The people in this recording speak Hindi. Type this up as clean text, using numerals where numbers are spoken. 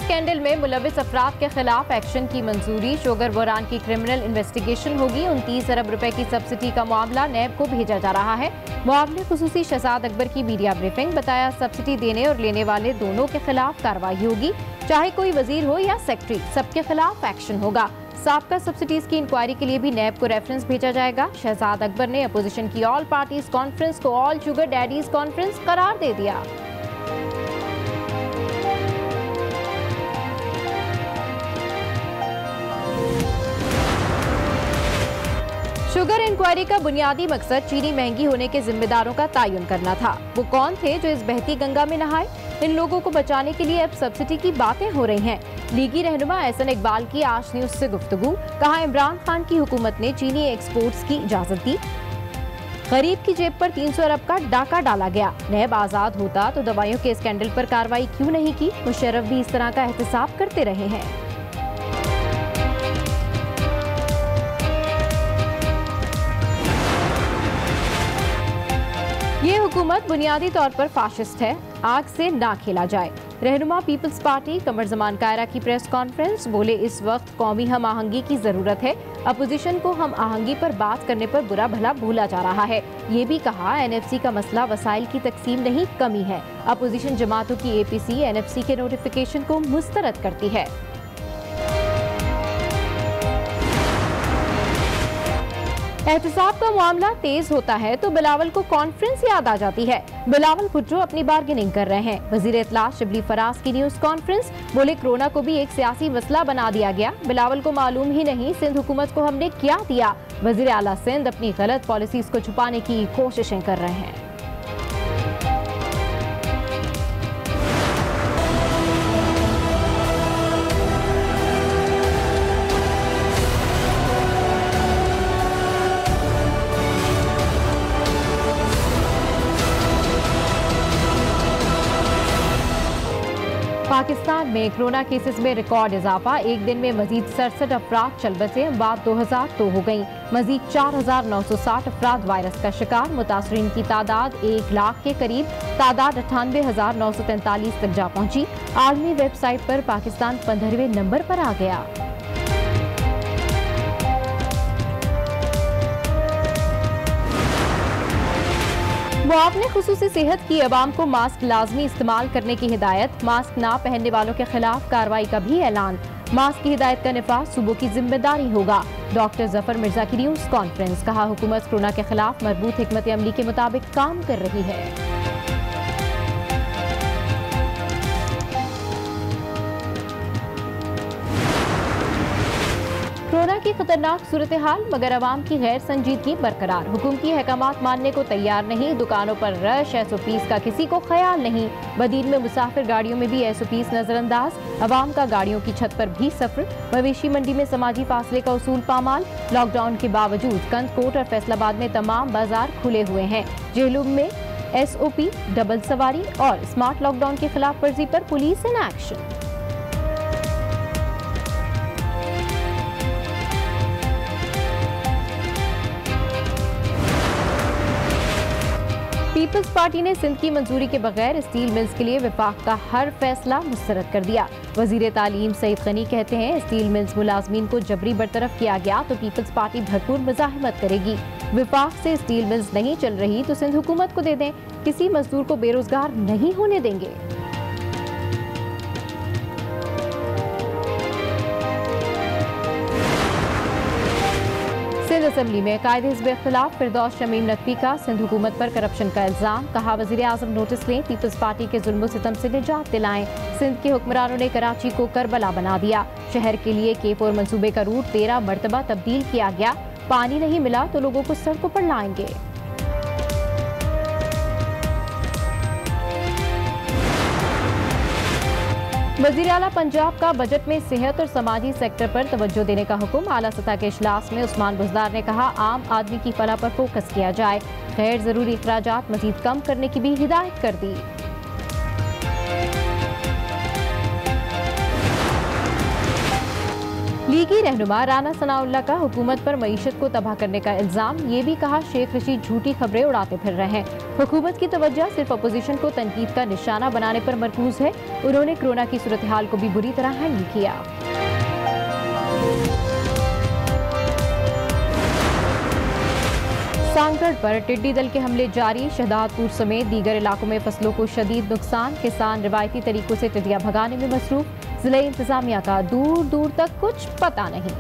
स्कैंडल में मुलविस अफराद के खिलाफ एक्शन की मंजूरी। शुगर बोरान की क्रिमिनल इन्वेस्टिगेशन होगी। 29 अरब रुपए की सब्सिडी का मामला नैब को भेजा जा रहा है। मुआवले खुसूसी शहजाद अकबर की मीडिया ब्रीफिंग। बताया सब्सिडी देने और लेने वाले दोनों के खिलाफ कार्रवाई होगी, चाहे कोई वजीर हो या सेक्रेटरी, सबके खिलाफ एक्शन होगा। साबका सब्सिडीज की इंक्वायरी के लिए भी नैब को रेफरेंस भेजा जाएगा। शहजाद अकबर ने अपोजिशन की ऑल पार्टीज कॉन्फ्रेंस को ऑल शुगर डैडीज कॉन्फ्रेंस करार दे दिया। शुगर इंक्वायरी का बुनियादी मकसद चीनी महंगी होने के जिम्मेदारों का तयन करना था। वो कौन थे जो इस बहती गंगा में नहाए? इन लोगों को बचाने के लिए अब सब्सिडी की बातें हो रही हैं। लीगी रहनुमा एहसन इकबाल की आज न्यूज से गुफ्तगू। कहा, इमरान खान की हुकूमत ने चीनी एक्सपोर्ट्स की इजाजत दी। गरीब की जेब पर 300 अरब का डाका डाला गया। नैब आजाद होता तो दवाइयों के स्कैंडल पर कार्रवाई क्यों नहीं की? मुशर्रफ भी इस तरह का एहतसाब करते रहे हैं। ये हुकूमत बुनियादी तौर पर फाशिस्ट है, आग से ना खेला जाए। रहनुमा पीपल्स पार्टी कमर जमान कायरा की प्रेस कॉन्फ्रेंस। बोले, इस वक्त कौमी हम आहंगी की जरूरत है। अपोजिशन को हम आहंगी पर बात करने पर बुरा भला भूला जा रहा है। ये भी कहा, NFC का मसला वसाइल की तकसीम नहीं, कमी है। अपोजिशन जमातों की APC NFC के नोटिफिकेशन को मुस्तरद करती है। एहतसाब का मामला तेज होता है तो बिलावल को कॉन्फ्रेंस याद आ जाती है। बिलावल भुट्टो अपनी बार्गेनिंग कर रहे हैं। वजीर इत्तला शिबली फराज की न्यूज कॉन्फ्रेंस। बोले, कोरोना को भी एक सियासी मसला बना दिया गया। बिलावल को मालूम ही नहीं सिंध हुकूमत को हमने क्या दिया। वजीर आला सिंध अपनी गलत पॉलिसीज को छुपाने की कोशिशें कर रहे हैं। पाकिस्तान में कोरोना केसेस में रिकॉर्ड इजाफा। एक दिन में मजीद 67 अफराद चल बसे। बात 2002 हो गई। मजीद 4960 अफराद वायरस का शिकार। मुतासरीन की तादाद 1 लाख के करीब। तादाद 98,943 तक जा पहुंची। आलमी वेबसाइट पर पाकिस्तान 15वें नंबर पर आ गया। मुआवने खुसूसी सेहत की अवाम को मास्क लाजमी इस्तेमाल करने की हिदायत। मास्क ना पहनने वालों के खिलाफ कार्रवाई का भी ऐलान। मास्क की हिदायत का निफाज सूबों की जिम्मेदारी होगा। डॉक्टर जफर मिर्जा की न्यूज कॉन्फ्रेंस। कहा, हुकूमत कोरोना के खिलाफ मरबूत हिकमत अमली के मुताबिक काम कर रही है। कोरोना की खतरनाक सूरत हाल मगर अवाम की गैर संजीदगी बरकरार। हुकूमती अहकामात मानने को तैयार नहीं। दुकानों पर रश, SOPs का किसी को ख्याल नहीं। बदीन में मुसाफिर गाड़ियों में भी SOPs नजरअंदाज। अवाम का गाड़ियों की छत पर भी सफर। मवेशी मंडी में समाजी फासले का उसूल पामाल। लॉकडाउन के बावजूद कंदकोट और फैसलाबाद में तमाम बाजार खुले हुए हैं। जेहलूम में SOP, डबल सवारी और स्मार्ट लॉकडाउन की खिलाफ वर्जी पर police in action. Peoples Party ने सिंध की मंजूरी के बगैर स्टील मिल्स के लिए विफाक का हर फैसला मुस्तरद कर दिया। वजीर तालीम सईद गनी कहते हैं, स्टील मिल्स मुलाजमीन को जबरी बरतरफ किया गया तो पीपल्स पार्टी भरपूर मुजाहिमत करेगी। विफाक से स्टील मिल्स नहीं चल रही तो सिंध हुकूमत को दे दें। किसी मजदूर को बेरोजगार नहीं होने देंगे। सिंध असेंबली में कायदे हिज़्ब खिलाफ फिरदौस शमीम नकवी का सिंध हुकूमत पर करप्शन का इल्जाम। कहा, वज़ीर आज़म नोटिस लें, पीपल्स पार्टी के जुल्म सितम से निजात दिलाएं। सिंध के हुक्मरानों ने कराची को करबला बना दिया। शहर के लिए K4 मंसूबे का रूट 13 मरतबा तब्दील किया गया। पानी नहीं मिला तो लोगों को सड़कों पर लाएंगे। वज़ीर आला पंजाब का बजट में सेहत और समाजी सेक्टर पर तवज्जो देने का हुक्म। आला सतह के इजलास में उस्मान बुज़दार ने कहा, आम आदमी की फलाह पर फोकस किया जाए। गैर जरूरी अखराजात मजीद कम करने की भी हिदायत कर दी। लीगी रहनुमा राना सनाउल्लाह का हुकूमत पर मईशत को तबाह करने का इल्जाम। ये भी कहा शेख रशीद झूठी खबरें उड़ाते फिर रहे हैं। हुकूमत की तवज्जो सिर्फ अपोजिशन को तनकीद का निशाना बनाने पर मरकूज है। उन्होंने कोरोना की सूरत हाल को भी बुरी तरह हैंडल किया। सांगढ़ पर टिड्डी दल के हमले जारी। शहदादपुर समेत दीगर इलाकों में फसलों को शदीद नुकसान। किसान रिवायती तरीकों से टिड्डियां भगाने में मसरूफ। जिले इंतजामिया का दूर दूर तक कुछ पता नहीं।